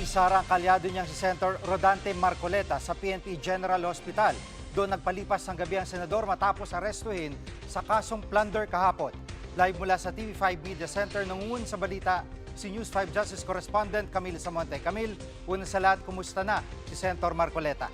Sara ang kalyado niyang si Senator Rodante Marcoleta sa PNP General Hospital. Doon nagpalipas ng gabi ang senador matapos arestuhin sa kasong plunder kahapon. Live mula sa TV5 Media Center, nangungun sa balita si News 5 Justice Correspondent Camille Samonte. Camille, una sa lahat, kumusta na si Senator Marcoleta?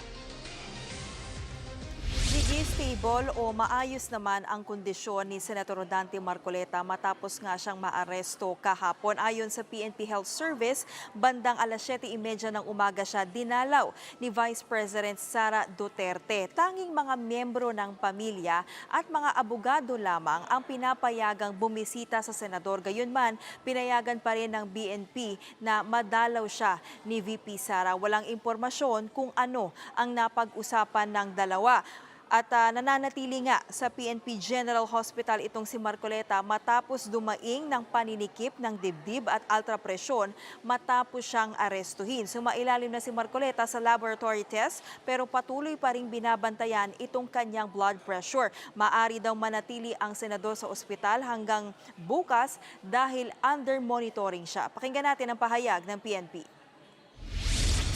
Gigi, stable o maayos naman ang kondisyon ni Senator Rodante Marcoleta matapos nga siyang maaresto kahapon. Ayon sa PNP Health Service, bandang alas 7:30 ng umaga siya dinalaw ni Vice President Sara Duterte. Tanging mga miyembro ng pamilya at mga abogado lamang ang pinapayagang bumisita sa senador. Gayunman, pinayagan pa rin ng BNP na madalaw siya ni VP Sara. Walang impormasyon kung ano ang napag-usapan ng dalawa. At nananatili nga sa PNP General Hospital itong si Marcoleta matapos dumaing ng paninikip ng dibdib at ultrapresyon matapos siyang arestuhin. Sumailalim na si Marcoleta sa laboratory test pero patuloy pa ring binabantayan itong kanyang blood pressure. Maari daw manatili ang senador sa ospital hanggang bukas dahil under monitoring siya. Pakinggan natin ang pahayag ng PNP.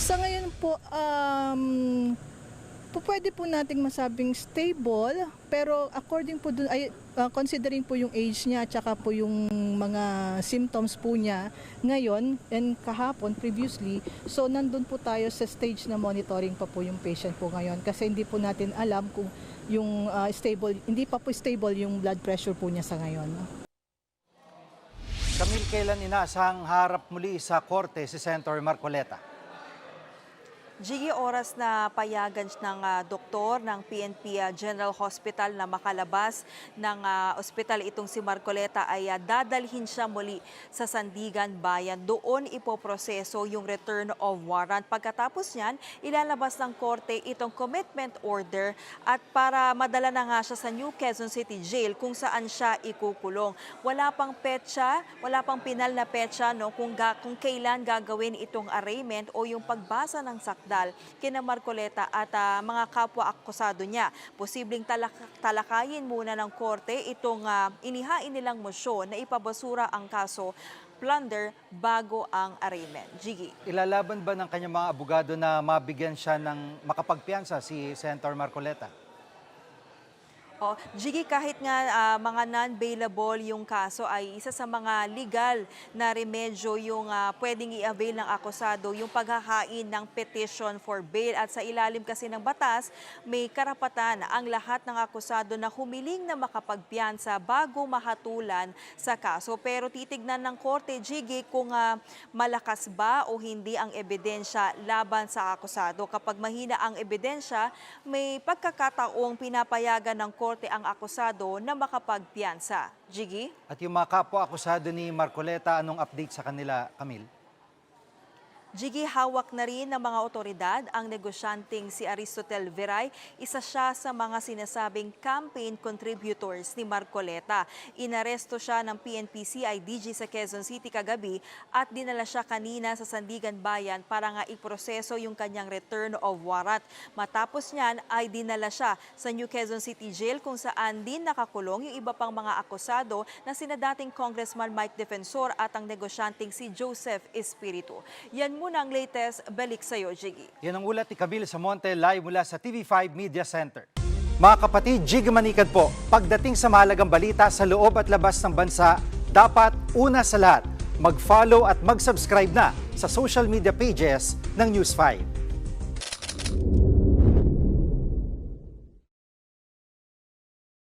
Sa ngayon po, pwede po nating masabing stable, pero according po dun, considering po yung age niya at saka po yung mga symptoms po niya ngayon and kahapon previously, so nandun po tayo sa stage na monitoring pa po yung patient po ngayon kasi hindi po natin alam kung yung hindi pa po stable yung blood pressure po niya sa ngayon. Camille, kailan inaasahang harap muli sa korte si Senator Marcoleta? Gigi, oras na payagan ng doktor ng PNP General Hospital na makalabas ng ospital itong si Marcoleta ay dadalhin siya muli sa Sandigan Bayan. Doon ipoproseso yung return of warrant. Pagkatapos niyan, ilalabas ng korte itong commitment order at para madala na nga siya sa New Quezon City Jail kung saan siya ikukulong. Wala pang petsa, wala pang pinal na petsa kung kailan gagawin itong arraignment o yung pagbasa ng sakdal kina Marcoleta at mga kapwa-akusado niya. Posibleng talakayin muna ng korte itong inihain nilang mosyon na ipabasura ang kaso plunder bago ang arraignment. Gigi. Ilalaban ba ng kanyang mga abogado na mabigyan siya ng makapagpiyansa si Senator Marcoleta? Gigi, kahit nga mga non-bailable yung kaso ay isa sa mga legal na remedyo yung pwedeng i-avail ng akusado yung paghahain ng petition for bail. At sa ilalim kasi ng batas, may karapatan ang lahat ng akusado na humiling na makapagpiyansa bago mahatulan sa kaso. Pero titignan ng korte, Gigi, kung malakas ba o hindi ang ebidensya laban sa akusado. Kapag mahina ang ebidensya, may pagkakataong pinapayagan ng korte ang akusado na makapagpiyansa. Gigi? At yung mga kapwa-akusado ni Marcoleta, anong update sa kanila, Camille? Gigi, hawak na rin ng mga otoridad ang negosyanteng si Aristotel Veray. Isa siya sa mga sinasabing campaign contributors ni Marcoleta. Inaresto siya ng PNP CIDG sa Quezon City kagabi at dinala siya kanina sa Sandigan Bayan para nga iproseso yung kanyang return of warrant. Matapos niyan ay dinala siya sa New Quezon City Jail kung saan din nakakulong yung iba pang mga akusado na sina dating Congressman Mike Defensor at ang negosyanteng si Joseph Espiritu. Yan muna ang latest, balik sa iyo, Gigi. Yan ang ulat ni Camille Samonte live mula sa TV5 Media Center. Mga kapatid, Gigi Manikad po, pagdating sa mahalagang balita sa loob at labas ng bansa, dapat una sa lahat, mag-follow at mag-subscribe na sa social media pages ng News 5.